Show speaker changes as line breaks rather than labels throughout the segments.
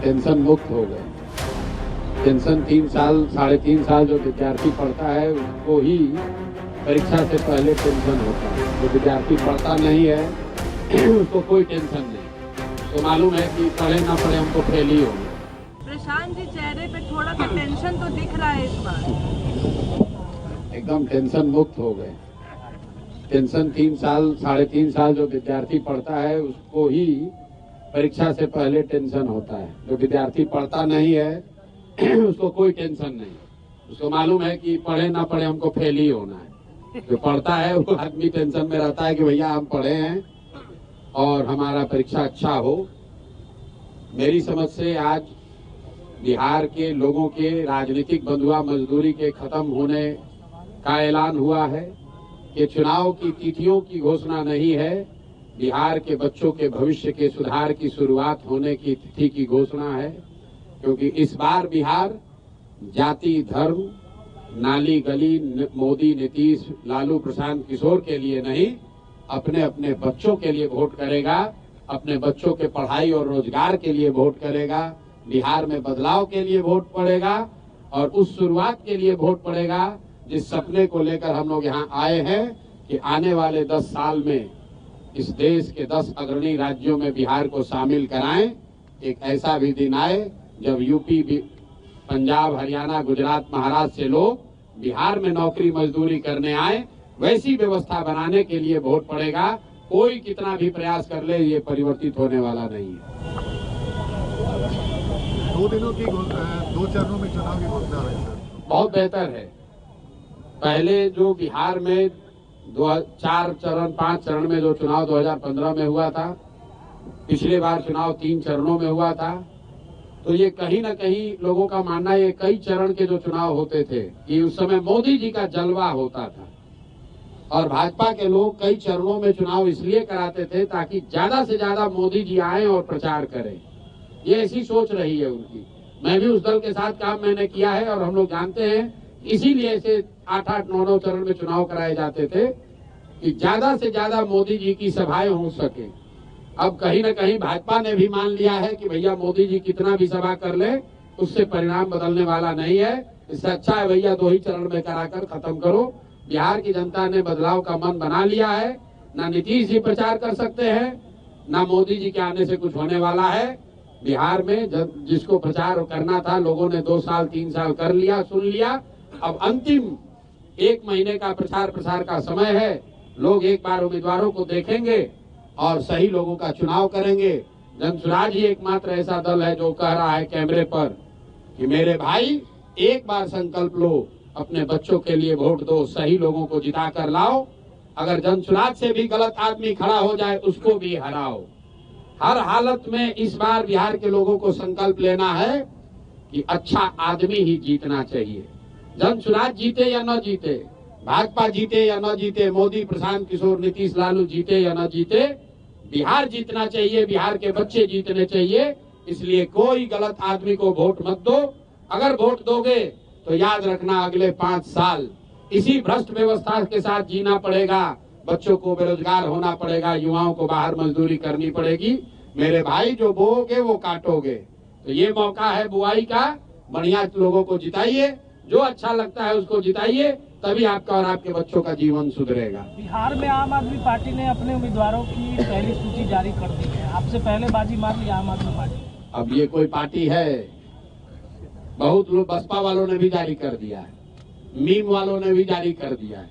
Tension मुक्त हो गए। टेंशन 3 साल 3.5 साल जो विद्यार्थी पढ़ता है उसको ही परीक्षा से पहले टेंशन होता है। जो विद्यार्थी पढ़ता नहीं है उसको कोई टेंशन नहीं, तो मालूम है कि पढ़े ना पढ़े हमको फेल ही होगा।
प्रशांत जी चेहरे पे थोड़ा सा टेंशन तो दिख रहा है इस बार।
एकदम टेंशन मुक्त हो गए। टेंशन 3 साल 3.5 साल जो विद्यार्थी पढ़ता है उसको ही परीक्षा से पहले टेंशन होता है। जो विद्यार्थी पढ़ता नहीं है उसको कोई टेंशन नहीं, उसको मालूम है कि पढ़े ना पढ़े हमको फेल ही होना है। जो पढ़ता है वो आदमी टेंशन में रहता है कि भैया हम पढ़े हैं और हमारा परीक्षा अच्छा हो। मेरी समझ से आज बिहार के लोगों के राजनीतिक बंधुआ मजदूरी के खत्म होने का ऐलान हुआ है कि चुनाव की तिथियों की घोषणा नहीं है, बिहार के बच्चों के भविष्य के सुधार की शुरुआत होने की तिथि की घोषणा है। क्योंकि इस बार बिहार जाति धर्म नाली गली मोदी नीतीश लालू प्रशांत किशोर के लिए नहीं, अपने अपने बच्चों के लिए वोट करेगा, अपने बच्चों के पढ़ाई और रोजगार के लिए वोट करेगा, बिहार में बदलाव के लिए वोट पड़ेगा और उस शुरुआत के लिए वोट पड़ेगा जिस सपने को लेकर हम लोग यहाँ आए हैं कि आने वाले 10 साल में इस देश के 10 अग्रणी राज्यों में बिहार को शामिल कराएं। एक ऐसा भी दिन आए जब यूपी पंजाब हरियाणा गुजरात महाराष्ट्र से लोग बिहार में नौकरी मजदूरी करने आए, वैसी व्यवस्था बनाने के लिए वोट पड़ेगा। कोई कितना भी प्रयास कर ले ये परिवर्तित होने वाला नहीं है।
2 चरणों में चुनाव की घोषणा है सर।
बहुत बेहतर है। पहले जो बिहार में 4 चरण 5 चरण में जो चुनाव 2015 में हुआ था, पिछले बार चुनाव 3 चरणों में हुआ था, तो ये कहीं ना कहीं लोगों का मानना है ये कई चरण के जो चुनाव होते थे कि उस समय मोदी जी का जलवा होता था और भाजपा के लोग कई चरणों में चुनाव इसलिए कराते थे ताकि ज्यादा से ज्यादा मोदी जी आए और प्रचार करें। ये ऐसी सोच रही है उनकी। मैं भी उस दल के साथ काम मैंने किया है और हम लोग जानते हैं, इसीलिए ऐसे 8-8 9-9 चरण में चुनाव कराए जाते थे कि ज्यादा से ज्यादा मोदी जी की सभाएं हो सके। अब कहीं ना कहीं भाजपा ने भी मान लिया है कि भैया मोदी जी कितना भी सभा कर ले उससे परिणाम बदलने वाला नहीं है, इससे अच्छा है भैया 2 ही चरण में कराकर खत्म करो। बिहार की जनता ने बदलाव का मन बना लिया है। ना नीतीश जी प्रचार कर सकते हैं, ना मोदी जी के आने से कुछ होने वाला है। बिहार में जिसको प्रचार करना था लोगों ने 2 साल 3 साल कर लिया, सुन लिया। अब अंतिम 1 महीने का प्रचार प्रसार का समय है। लोग एक बार उम्मीदवारों को देखेंगे और सही लोगों का चुनाव करेंगे। जनसुराज ही एकमात्र ऐसा दल है जो कह रहा है कैमरे पर कि मेरे भाई एक बार संकल्प लो, अपने बच्चों के लिए वोट दो, सही लोगों को जिता कर लाओ। अगर जनसुराज से भी गलत आदमी खड़ा हो जाए उसको भी हराओ। हर हालत में इस बार बिहार के लोगों को संकल्प लेना है कि अच्छा आदमी ही जीतना चाहिए। जनसुराज जीते या न जीते, भाजपा जीते या न जीते, मोदी प्रशांत किशोर नीतीश लालू जीते या न जीते, बिहार जीतना चाहिए, बिहार के बच्चे जीतने चाहिए। इसलिए कोई गलत आदमी को वोट मत दो। अगर वोट दोगे तो याद रखना अगले 5 साल इसी भ्रष्ट व्यवस्था के साथ जीना पड़ेगा। बच्चों को बेरोजगार होना पड़ेगा, युवाओं को बाहर मजदूरी करनी पड़ेगी। मेरे भाई जो बोओगे वो काटोगे। तो ये मौका है बुआई का। बढ़िया लोगों को जिताइए, जो अच्छा लगता है उसको जिताइए, तभी आपका और आपके बच्चों का जीवन सुधरेगा।
बिहार में आम आदमी पार्टी ने अपने उम्मीदवारों की पहली सूची जारी कर दी है। आपसे पहले बाजी मार ली आम आदमी पार्टी।
अब ये कोई पार्टी है? बहुत लोग बसपा वालों ने भी जारी कर दिया है, मीम वालों ने भी जारी कर दिया है।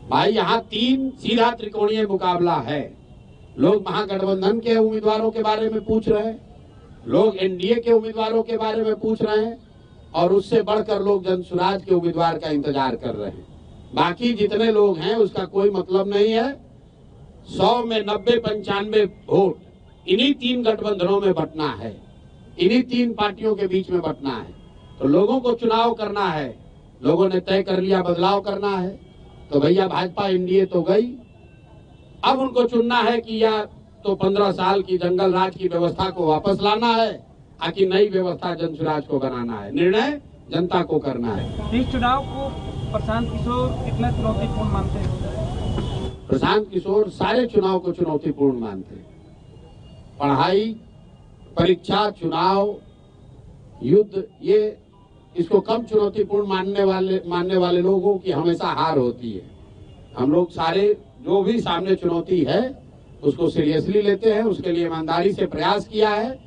भाई यहाँ 3 सीधा त्रिकोणीय मुकाबला है। लोग महागठबंधन के उम्मीदवारों के बारे में पूछ रहे हैं, लोग एनडीए के उम्मीदवारों के बारे में पूछ रहे हैं और उससे बढ़कर लोग जनसुराज के उम्मीदवार का इंतजार कर रहे हैं। बाकी जितने लोग हैं उसका कोई मतलब नहीं है। 100 में 90-95 वोट इन्हीं 3 गठबंधनों में बंटना है, इन्हीं 3 पार्टियों के बीच में बंटना है। तो लोगों को चुनाव करना है, लोगों ने तय कर लिया बदलाव करना है। तो भैया भाजपा एनडीए तो गई, अब उनको चुनना है कि या तो 15 साल की जंगल राज की व्यवस्था को वापस लाना है, आकि नई व्यवस्था जनसुराज को बनाना है। निर्णय जनता को करना है।
इस चुनाव को प्रशांत किशोर कितना चुनौतीपूर्ण मानते हैं?
प्रशांत किशोर सारे चुनाव को चुनौतीपूर्ण मानते हैं। पढ़ाई, परीक्षा, चुनाव, युद्ध, ये इसको कम चुनौतीपूर्ण मानने वाले लोगों की हमेशा हार होती है। हम लोग सारे जो भी सामने चुनौती है उसको सीरियसली लेते हैं, उसके लिए ईमानदारी से प्रयास किया है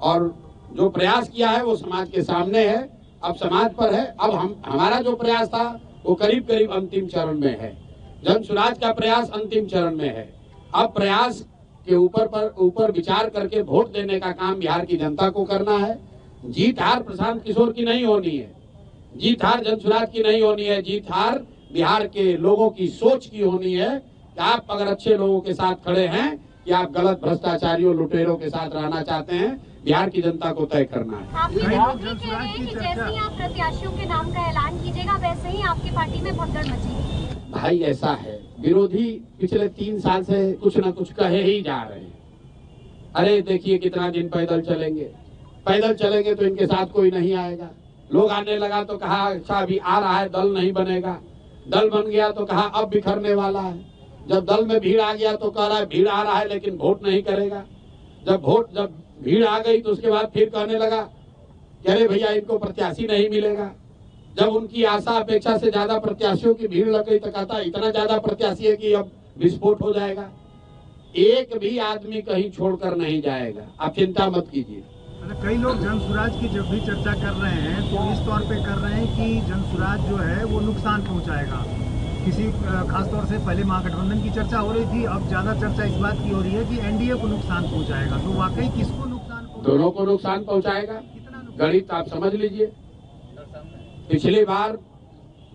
और जो प्रयास किया है वो समाज के सामने है, अब समाज पर है। अब हमारा जो प्रयास था वो करीब करीब अंतिम चरण में है। जन सुराज का प्रयास अंतिम चरण में है। अब प्रयास के ऊपर विचार करके वोट देने का काम बिहार की जनता को करना है। जीत हार प्रशांत किशोर की नहीं होनी है, जीत हार जन सुराज की नहीं होनी है, जीत हार बिहार के लोगों की सोच की होनी है कि आप अगर अच्छे लोगों के साथ खड़े हैं या आप गलत भ्रष्टाचारियों, लुटेरों के साथ रहना चाहते हैं, बिहार की जनता को तय करना है।
आप ये कह रहे हैं कि जैसे ही आप प्रत्याशियों के नाम का ऐलान कीजिएगा वैसे ही आपकी पार्टी में भगदड़ मचेगी।
भाई ऐसा है, विरोधी पिछले 3 साल से कुछ न कुछ कहे ही जा रहे हैं। अरे देखिए कितना दिन पैदल चलेंगे तो इनके साथ कोई नहीं आएगा। लोग आने लगा तो कहा अच्छा अभी आ रहा है, दल नहीं बनेगा। दल बन गया तो कहा अब बिखरने वाला है। जब दल में भीड़ आ गया तो कह रहा है भीड़ आ रहा है लेकिन वोट नहीं करेगा। जब भीड़ आ गई तो उसके बाद फिर कहने लगा कि अरे भैया इनको प्रत्याशी नहीं मिलेगा। जब उनकी आशा अपेक्षा से ज्यादा प्रत्याशियों की भीड़ लग गई तो कहता इतना ज्यादा प्रत्याशी है कि अब विस्फोट हो जाएगा। एक भी आदमी कहीं छोड़कर नहीं जाएगा, आप चिंता मत कीजिए।
कई लोग जन सुराज की जब भी चर्चा कर रहे हैं तो इस तौर पे कर रहे हैं कि जन सुराज जो है वो नुकसान पहुंचाएगा। किसी खासतौर से पहले महागठबंधन की चर्चा हो रही थी, अब ज्यादा चर्चा इस बात की हो रही है कि एनडीए को नुकसान पहुंचाएगा। तो वाकई किसको नुकसान पहुंचाएगा?
दोनों को नुकसान पहुंचाएगा। गणित आप समझ लीजिए, पिछली बार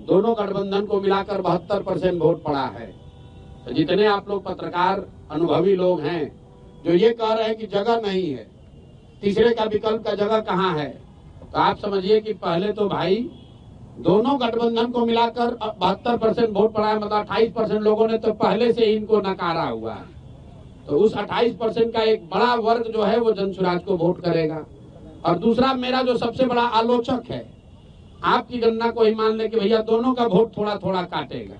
दोनों गठबंधन को मिलाकर 72% वोट पड़ा है। तो जितने आप लोग पत्रकार अनुभवी लोग हैं जो ये कह रहे हैं कि जगह नहीं है, तीसरे का विकल्प का जगह कहाँ है, तो आप समझिए कि पहले तो भाई दोनों गठबंधन को मिलाकर 72% वोट पड़ा है, मतलब 28% लोगों ने तो पहले से ही इनको नकारा हुआ है। तो उस 28% का एक बड़ा वर्ग जो है वो जन सुराज को वोट करेगा। और दूसरा मेरा जो सबसे बड़ा आलोचक है, आपकी गणना को ही मान ले कि भैया दोनों का वोट थोड़ा थोड़ा काटेगा।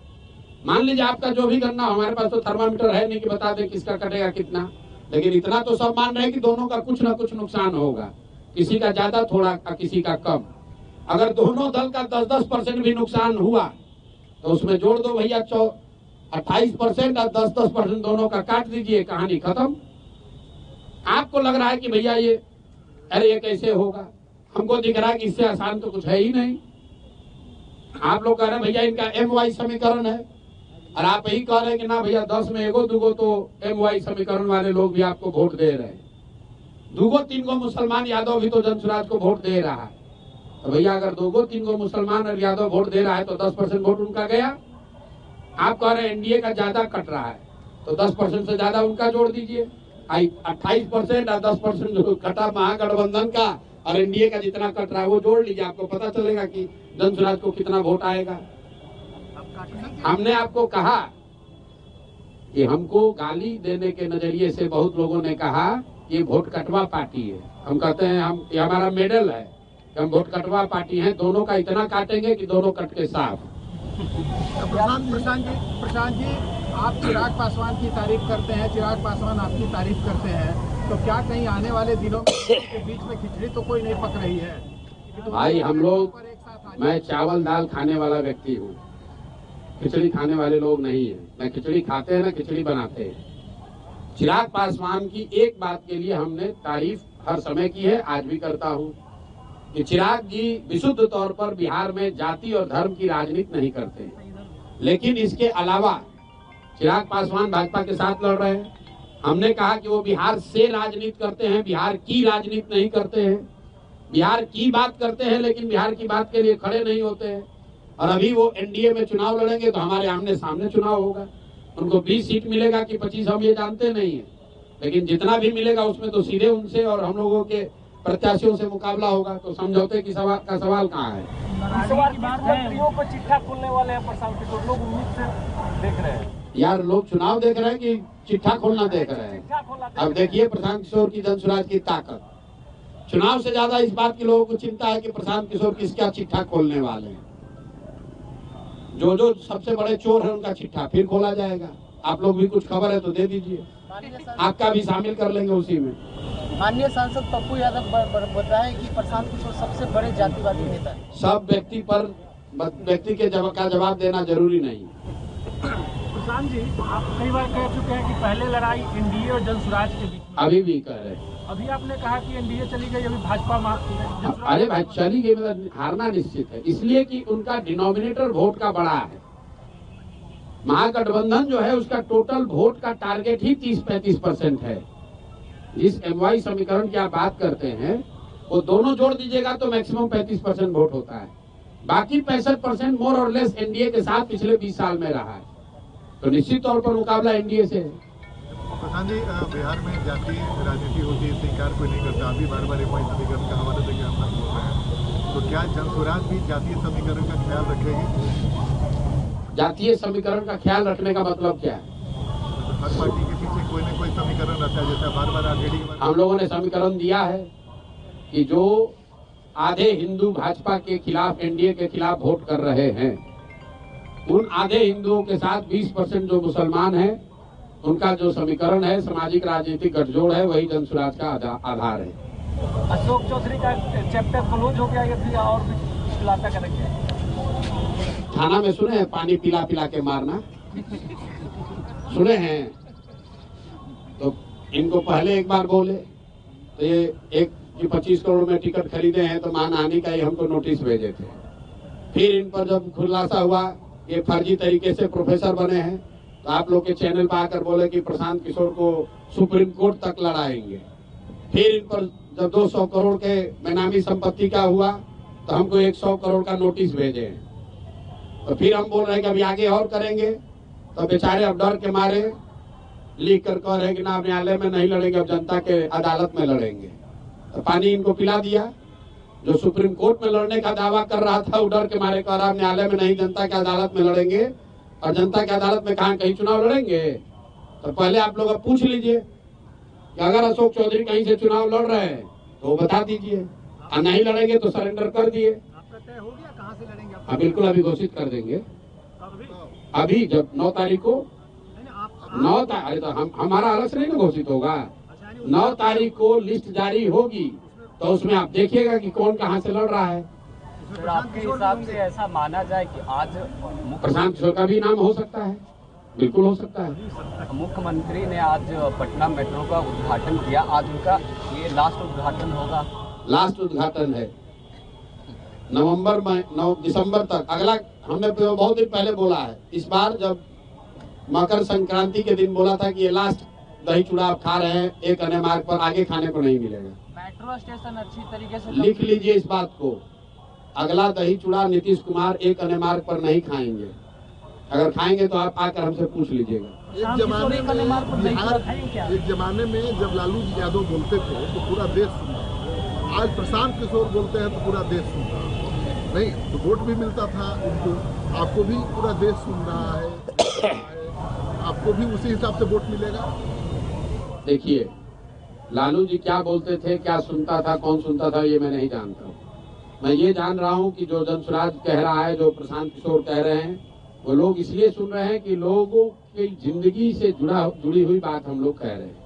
मान लीजिए आपका जो भी गणना, हमारे पास तो थर्मामीटर है नहीं कि बता दे किसका कटेगा कितना, लेकिन इतना तो सब मान रहे हैं कि दोनों का कुछ ना कुछ नुकसान होगा, किसी का ज्यादा थोड़ा किसी का कम। अगर दोनों दल का 10-10% भी नुकसान हुआ तो उसमें जोड़ दो भैया 28% और 10-10% दोनों का काट दीजिए, कहानी खत्म। आपको लग रहा है कि भैया ये अरे ये कैसे होगा, हमको दिख रहा है कि इससे आसान तो कुछ है ही नहीं। आप लोग कह रहे हैं भैया इनका MY समीकरण है और आप यही कह रहे हैं कि ना भैया 10 में एगो दूगो तो MY समीकरण वाले लोग भी आपको वोट दे रहे हैं। 2-3 मुसलमान यादव भी तो जन सुराज को वोट दे रहा है। तो भैया अगर 2-3 मुसलमान और यादव वोट दे रहा है तो 10% वोट उनका गया। आप कह रहे हैं एनडीए का ज्यादा कट रहा है तो 10% से ज्यादा उनका जोड़ दीजिए। 28% और 10% जो कटा महागठबंधन का और एनडीए का जितना कट रहा है वो जोड़ लीजिए, आपको पता चलेगा कि जन सुराज को कितना वोट आएगा। हमने आपको कहा कि हमको गाली देने के नजरिए से बहुत लोगों ने कहा ये वोट कटवा पार्टी है। हम कहते हैं हम ये हमारा मेडल है कि हम वोट कटवा पार्टी हैं, दोनों का इतना काटेंगे कि दोनों कट के साफ।
प्रशांत जी, आप चिराग पासवान की तारीफ करते हैं, चिराग पासवान आपकी तारीफ करते हैं, तो क्या कहीं आने वाले दिनों में के बीच में खिचड़ी तो कोई नहीं पक रही है?
भाई हम लोग, मैं चावल दाल खाने वाला व्यक्ति हूँ, खिचड़ी खाने वाले लोग नहीं है। न खिचड़ी खाते हैं न खिचड़ी बनाते हैं। चिराग पासवान की एक बात के लिए हमने तारीफ हर समय की है, आज भी करता हूँ, कि चिराग जी विशुद्ध तौर पर बिहार में जाति और धर्म की राजनीति नहीं करते। लेकिन इसके अलावा चिराग पासवान भाजपा के साथ लड़ रहे हैं। हमने कहा कि वो बिहार से राजनीति करते हैं, बिहार की राजनीति नहीं करते हैं। बिहार की बात करते हैं लेकिन बिहार की बात के लिए खड़े नहीं होते हैं। और अभी वो एनडीए में चुनाव लड़ेंगे तो हमारे आमने सामने चुनाव होगा। उनको 20 सीट मिलेगा कि 25 हम ये जानते नहीं है, लेकिन जितना भी मिलेगा उसमें तो सीधे उनसे और हम लोगों के प्रत्याशियों से मुकाबला होगा। तो समझौते की सवाल कहाँ है?
इस बार मंत्रियों को चिट्ठा खोलने वाले हैं प्रशांत किशोर, लोग उम्मीद से देख रहे हैं।
यार लोग चुनाव देख रहे हैं कि चिट्ठा खोलना देख रहे हैं? अब देखिए प्रशांत किशोर की जन सुराज की ताकत, चुनाव से ज्यादा इस बात की लोगों को चिंता है कि प्रशांत किशोर किसका चिट्ठा खोलने वाले हैं। जो सबसे बड़े चोर है उनका चिट्ठा फिर खोला जाएगा। आप लोग भी कुछ खबर है तो दे दीजिए, आपका भी शामिल कर लेंगे उसी में।
माननीय सांसद पप्पू यादव बताएं कि प्रशांत किशोर सबसे बड़े जातिवादी नेता है।
सब व्यक्ति के जवाब देना जरूरी नहीं।
प्रशांत जी, आप कई बार कह चुके हैं कि पहले लड़ाई एनडीए और जनसुराज के बीच में,
अभी भी कह रहे हैं।
अभी आपने कहा कि एनडीए चली गई, अभी भाजपा
अरे भाई चली गई मतलब हारना निश्चित है, इसलिए कि उनका डिनोमिनेटर वोट का बड़ा है। महागठबंधन जो है उसका टोटल वोट का टारगेट ही 30-35% है। जिस MY समीकरण की आप बात करते हैं वो दोनों जोड़ दीजिएगा तो मैक्सिमम 35% वोट होता है। बाकी 65% मोर और लेस एनडीए के साथ पिछले 20 साल में रहा है, तो निश्चित तौर पर मुकाबला एनडीए से है।
प्रधान जी, बिहार में जाति राजनीति होती है, स्वीकार कोई नहीं करता। अभी बार बार MY समीकरण का हवाला देकर हम लोग बोल रहे हैं, तो क्या जनसुराज भी जातीय समीकरण का ख्याल रखेगी?
जातीय समीकरण का ख्याल रखने का मतलब क्या है?
हर पार्टी के पीछे कोई न कोई समीकरण रहता है, जैसा बार बार आरजेडी
हम लोगों ने समीकरण दिया है कि जो आधे हिंदू भाजपा के खिलाफ एनडीए के खिलाफ वोट कर रहे हैं, उन आधे हिंदुओं के साथ 20% जो मुसलमान हैं, उनका जो समीकरण है सामाजिक राजनीतिक गठजोड़ है, वही जनसुराज का आधार है।
अशोक चौधरी का चैप्टर क्लोज हो गया या फिर और भी खुलासा करेंगे?
थाना में सुने हैं पानी पिला पिला के मारना, सुने हैं? तो इनको पहले एक बार बोले तो ये 25 करोड़ में टिकट खरीदे हैं तो मानहानि का ही हमको नोटिस भेजे थे। फिर इन पर जब खुलासा हुआ ये फर्जी तरीके से प्रोफेसर बने हैं तो आप लोग के चैनल पर आकर बोले कि प्रशांत किशोर को सुप्रीम कोर्ट तक लड़ाएंगे। फिर इन पर जब 200 करोड़ के बेनामी संपत्ति का हुआ तो हमको 100 करोड़ का नोटिस भेजे हैं। तो फिर हम बोल रहे हैं कि अभी आगे और करेंगे, तो बेचारे अब डर के मारे लिख कर कह रहे हैं कि ना न्यायालय में नहीं लड़ेंगे, अब जनता के अदालत में लड़ेंगे। तो पानी इनको पिला दिया। जो सुप्रीम कोर्ट में लड़ने का दावा कर रहा था वो डर के मारे कह रहा न्यायालय में नहीं, जनता के अदालत में लड़ेंगे। और जनता की अदालत में कहाँ कहीं चुनाव लड़ेंगे? तो पहले आप लोग अब पूछ लीजिए कि अगर अशोक चौधरी कहीं से चुनाव लड़ रहे हैं तो वो बता दीजिए, और नहीं लड़ेंगे तो सरेंडर कर दिए।
आपका तय हो गया कहाँ से लड़ेंगे?
हाँ बिल्कुल, अभी घोषित कर देंगे। अभी जब 9 तारीख को 9 तारीख तो हमारा अलग से नहीं घोषित होगा। 9 तारीख को लिस्ट जारी होगी तो उसमें आप देखिएगा कि कौन कहाँ से लड़ रहा है।
तो आपके हिसाब से ऐसा माना जाए कि आज
प्रशांत किशोर का भी नाम हो सकता है, बिल्कुल हो सकता है।
मुख्यमंत्री ने आज पटना मेट्रो का उद्घाटन किया, आज उनका ये लास्ट उद्घाटन होगा?
लास्ट उद्घाटन है नवंबर में 9 दिसंबर तक। अगला हमने बहुत दिन पहले बोला है, इस बार जब मकर संक्रांति के दिन बोला था कि ये लास्ट दही चूड़ा आप खा रहे हैं एक अन्य मार्ग पर, आगे खाने को नहीं मिलेगा।
मेट्रो स्टेशन अच्छी तरीके से
लिख लीजिए इस बात को, अगला दही चूड़ा नीतीश कुमार एक अन्य मार्ग पर नहीं खाएंगे। अगर खाएंगे तो आप आकर हमसे पूछ लीजिएगा।
एक जमाने में जब लालू यादव बोलते थे तो पूरा देश सुनता, आज प्रशांत किशोर बोलते हैं तो पूरा देश सुनता नहीं, तो वोट भी मिलता था उनको। आपको भी पूरा देश सुन रहा है, आपको भी उसी हिसाब से वोट मिलेगा।
देखिए लालू जी क्या बोलते थे, क्या सुनता था, कौन सुनता था, ये मैं नहीं जानता हूँ। मैं ये जान रहा हूँ कि जो जनसुराज कह रहा है, जो प्रशांत किशोर कह रहे हैं, वो लोग इसलिए सुन रहे हैं कि लोगों की जिंदगी से जुड़ी हुई बात हम लोग कह रहे हैं।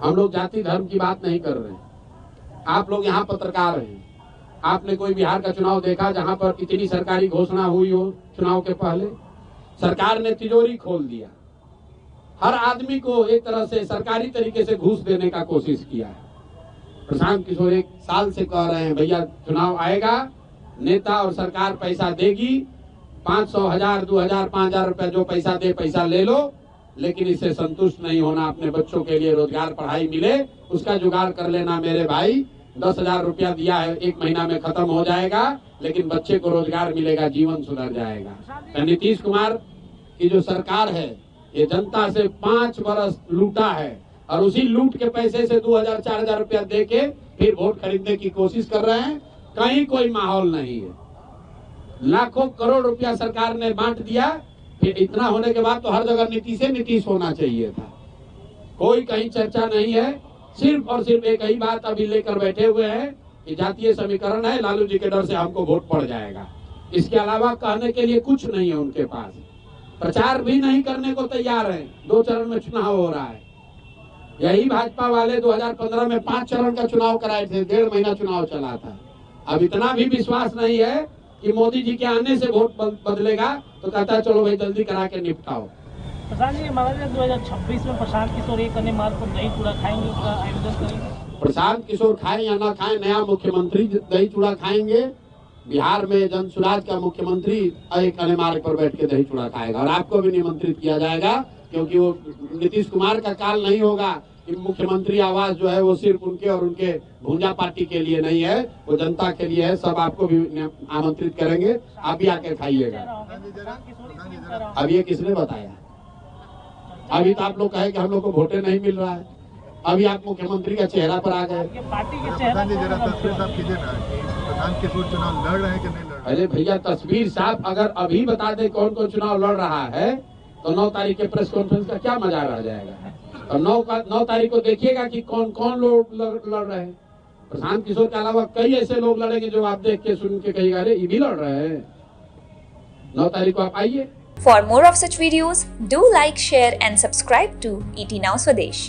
हम लोग जाति धर्म की बात नहीं कर रहे हैं। आप लोग यहाँ पत्रकार हैं, आपने कोई बिहार का चुनाव देखा जहाँ पर इतनी सरकारी घोषणा हुई हो चुनाव के पहले? सरकार ने तिजोरी खोल दिया, हर आदमी को एक तरह से सरकारी तरीके से घूस देने का कोशिश किया है। प्रशांत किशोर 1 साल से कह रहे हैं भैया चुनाव आएगा, नेता और सरकार पैसा देगी, 500, 1000, 2000, 5000 रुपया जो पैसा दे पैसा ले लो, लेकिन इससे संतुष्ट नहीं होना। अपने बच्चों के लिए रोजगार पढ़ाई मिले उसका जुगाड़ कर लेना मेरे भाई। 10,000 रुपया दिया है, 1 महीना में खत्म हो जाएगा, लेकिन बच्चे को रोजगार मिलेगा, जीवन सुधर जाएगा। तो नीतीश कुमार की जो सरकार है ये जनता से 5 बरस लूटा है और उसी लूट के पैसे से 2000, 4000 रुपया दे के फिर वोट खरीदने की कोशिश कर रहे हैं। कहीं कोई माहौल नहीं है। लाखों करोड़ रुपया सरकार ने बांट दिया, फिर इतना होने के बाद तो हर जगह नीतीश होना चाहिए था। कोई कहीं चर्चा नहीं है, सिर्फ और सिर्फ एक ही बात अभी लेकर बैठे हुए हैं कि जातीय समीकरण है, लालू जी के डर से हमको वोट पड़ जाएगा। इसके अलावा कहने के लिए कुछ नहीं है उनके पास। प्रचार भी नहीं करने को तैयार है, 2 चरण में चुनाव हो रहा है। यही भाजपा वाले 2015 में 5 चरण का चुनाव कराए थे, 1.5 महीना चुनाव चला था। अब इतना भी विश्वास नहीं है कि मोदी जी के आने से वोट बदलेगा, तो कहता है चलो भाई जल्दी करा के निपटाओ।
प्रशांत जी, माना जाए 2026 में प्रशांत किशोर एक अन्य मार्ग पर दही चूड़ा खाएंगे, उसका आयोजन करेंगे।
प्रशांत किशोर खाएं या ना खाएं, नया मुख्यमंत्री दही चूड़ा खाएंगे। बिहार में जनसुराज का मुख्यमंत्री एक अन्य मार्ग पर बैठ के दही चूड़ा खाएगा, और आपको भी निमंत्रित किया जाएगा, क्योंकि वो नीतीश कुमार का काल नहीं होगा कि मुख्यमंत्री आवास जो है वो सिर्फ उनके और उनके भूंजा पार्टी के लिए नहीं है, वो जनता के लिए है। सब आपको भी आमंत्रित करेंगे, आप भी आके खाइएगा। अब ये किसने बताया? अभी तो आप लोग कहे कि हम लोग को वोटें नहीं मिल रहा है, अभी आप मुख्यमंत्री का चेहरा पर आ गए।
पार्टी के चेहरा
जरा तस्वीर साफ कीजिए ना कि प्रशांत किशोर चुनाव लड़ रहे हैं कि नहीं लड़ रहे।
अरे भैया तस्वीर साफ अगर अभी बता दे कौन कौन चुनाव लड़ रहा है, तो 9 तारीख के प्रेस कॉन्फ्रेंस का क्या मजा रह जाएगा। और 9 तारीख को देखिएगा कि कौन कौन लोग लड़ रहे हैं। प्रशांत किशोर के अलावा कई ऐसे लोग लड़ेंगे जो आप देख के सुन के कहिएगा अरे ये भी लड़ रहे हैं। 9 तारीख को आप आइए।
For more of such videos, do like, share and subscribe to ET Now Swadesh.